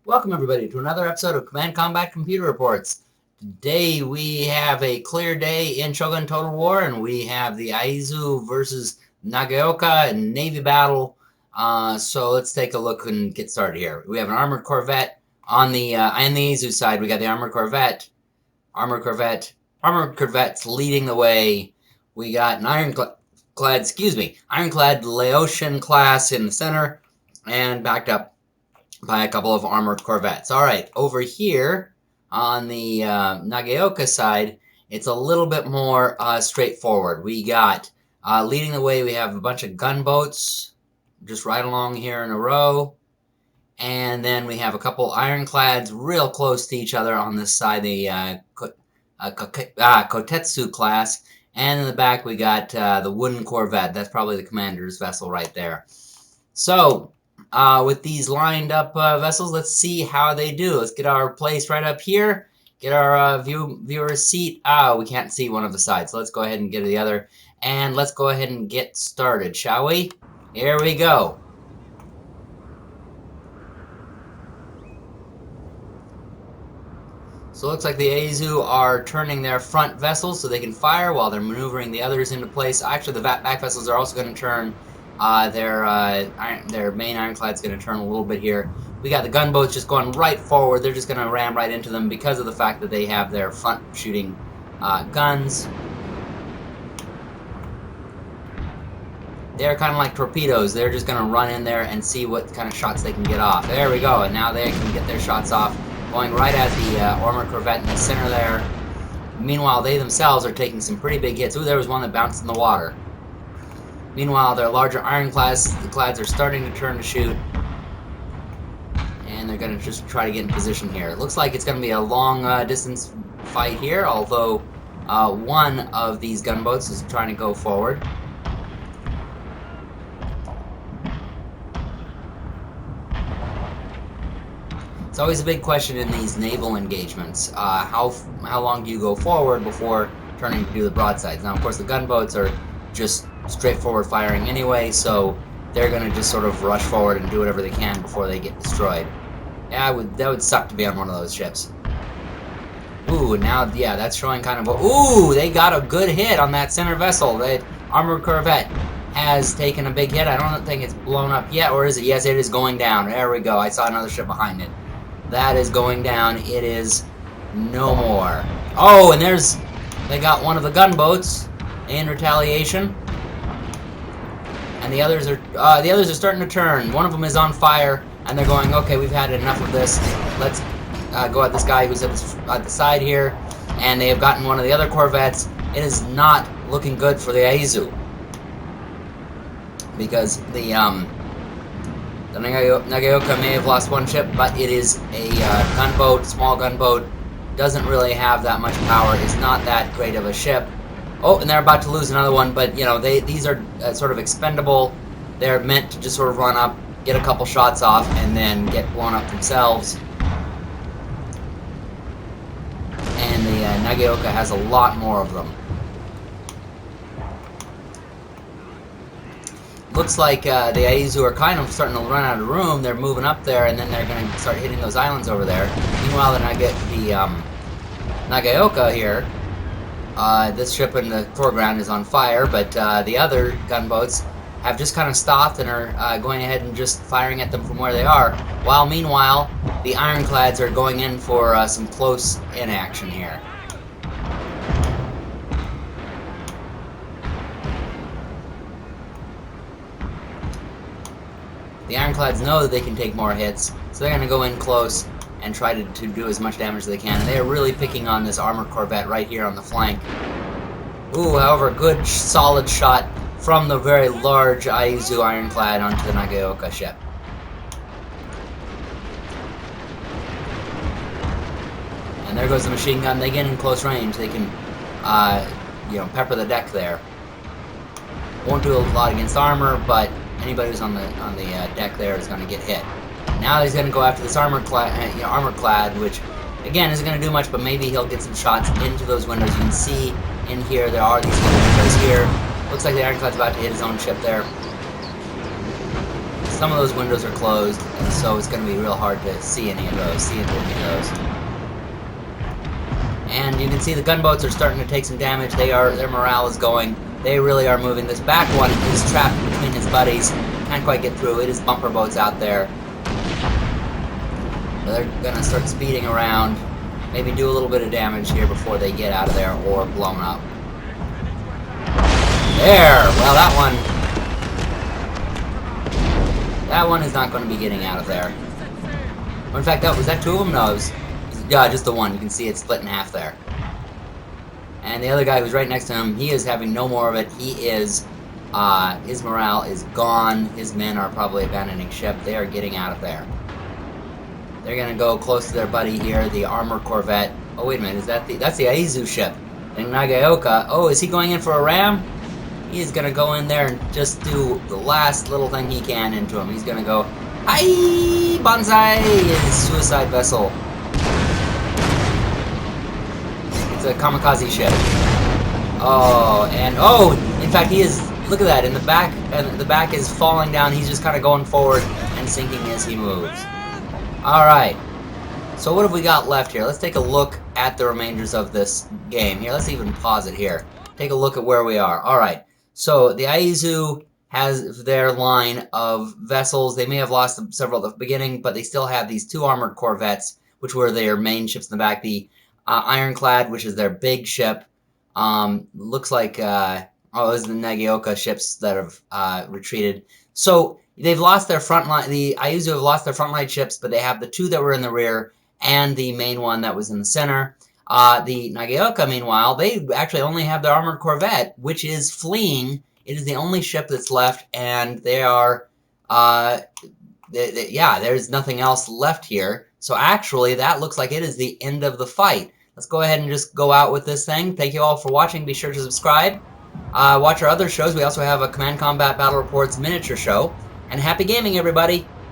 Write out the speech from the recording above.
Welcome everybody to another episode of Command Combat Computer Reports. Today we have a clear day in Shogun Total War, and we have the Aizu versus Nagaoka and Navy battle. So let's take a look and get started here. We have an armored corvette on the Aizu side. We got the armored corvette's leading the way. We got an ironclad Laotian class in the center, and backed up by a couple of armored corvettes. All right, over here on the Nagaoka side, it's a little bit more straightforward. We got leading the way, we have a bunch of gunboats just right along here in a row. And then we have a couple ironclads real close to each other on this side, the Kotetsu class. And in the back, we got the wooden corvette. That's probably the commander's vessel right there. So, with these lined up vessels, let's see how they do. Let's get our place right up here. Get our viewer seat. We can't see one of the sides, so let's go ahead and get to the other. And let's go ahead and get started, shall we? Here we go. So it looks like the Aizu are turning their front vessels so they can fire while they're maneuvering the others into place. Actually, the back vessels are also going to turn. Their main ironclad's going to turn a little bit here. We got the gunboats just going right forward. They're just going to ram right into them because of the fact that they have their front shooting guns. They're kind of like torpedoes. They're just going to run in there and see what kind of shots they can get off. There we go, and now they can get their shots off, going right at the armored corvette in the center there. Meanwhile, they themselves are taking some pretty big hits. Ooh, there was one that bounced in the water. Meanwhile, their larger ironclads are starting to turn to shoot. And they're going to just try to get in position here. It looks like it's going to be a long distance fight here, although one of these gunboats is trying to go forward. It's always a big question in these naval engagements. How long do you go forward before turning to do the broadsides? Now, of course, the gunboats are just straightforward firing anyway, so they're going to just sort of rush forward and do whatever they can before they get destroyed. Yeah, that would suck to be on one of those ships. Ooh, now, yeah, that's showing kind of... Ooh, they got a good hit on that center vessel. The armored corvette has taken a big hit. I don't think it's blown up yet, or is it? Yes, it is going down. There we go. I saw another ship behind it. That is going down. It is no more. Oh, and they got one of the gunboats in retaliation. And the others are starting to turn. One of them is on fire, and they're going, okay, we've had enough of this. Let's go at this guy who's at the side here. And they have gotten one of the other corvettes. It is not looking good for the Aizu, because the Nagaoka may have lost one ship, but it is a gunboat, small gunboat. Doesn't really have that much power. It's not that great of a ship. Oh, and they're about to lose another one, but, you know, these are sort of expendable. They're meant to just sort of run up, get a couple shots off, and then get blown up themselves. And the Nagaoka has a lot more of them. Looks like the Aizu are kind of starting to run out of room. They're moving up there, and then they're going to start hitting those islands over there. Meanwhile, the Nagaoka here... this ship in the foreground is on fire, but the other gunboats have just kind of stopped and are going ahead and just firing at them from where they are, while meanwhile the ironclads are going in for some close-in action here. The ironclads know that they can take more hits, so they're going to go in close and try to do as much damage as they can. And they are really picking on this armored corvette right here on the flank. Ooh, however, a good solid shot from the very large Aizu ironclad onto the Nagaoka ship. And there goes the machine gun. They get in close range. They can, pepper the deck there. Won't do a lot against armor, but anybody who's on the deck there is going to get hit. Now he's going to go after this armored clad, which again isn't going to do much, but maybe he'll get some shots into those windows. You can see in here there are these windows here. Looks like the ironclad's about to hit his own ship there. Some of those windows are closed, and so it's going to be real hard to see any of those, And you can see the gunboats are starting to take some damage. Their morale is going. They really are moving. This back one is trapped between his buddies. Can't quite get through. It is bumper boats out there. They're going to start speeding around. Maybe do a little bit of damage here before they get out of there or blown up. There! Well, that one is not going to be getting out of there. Or in fact, was that two of them? No, it was just the one. You can see it split in half there. And the other guy who's right next to him, he is having no more of it. He is, his morale is gone. His men are probably abandoning ship. They are getting out of there. They're going to go close to their buddy here, the armored corvette. Oh, wait a minute, that's the Aizu ship. And Nagaoka, oh, is he going in for a ram? He is going to go in there and just do the last little thing he can into him. He's going to go, hi, Banzai, his suicide vessel. It's a kamikaze ship. Oh, and in fact, he is, look at that, in the back, and the back is falling down. He's just kind of going forward and sinking as he moves. Alright, so what have we got left here? Let's take a look at the remainders of this game. Here, let's even pause it here. Take a look at where we are. Alright, so the Aizu has their line of vessels. They may have lost several at the beginning, but they still have these two armored corvettes, which were their main ships in the back. The Ironclad, which is their big ship, looks like, those are the Nagaoka ships that have retreated. So they've lost their front line. The Aizu have lost their frontline ships, but they have the two that were in the rear and the main one that was in the center. The Nagaoka, meanwhile, they actually only have their armored corvette, which is fleeing. It is the only ship that's left, and they are, yeah, there's nothing else left here. So actually, that looks like it is the end of the fight. Let's go ahead and just go out with this thing. Thank you all for watching. Be sure to subscribe. Watch our other shows. We also have a Command Combat Battle Reports miniature show. And happy gaming, everybody!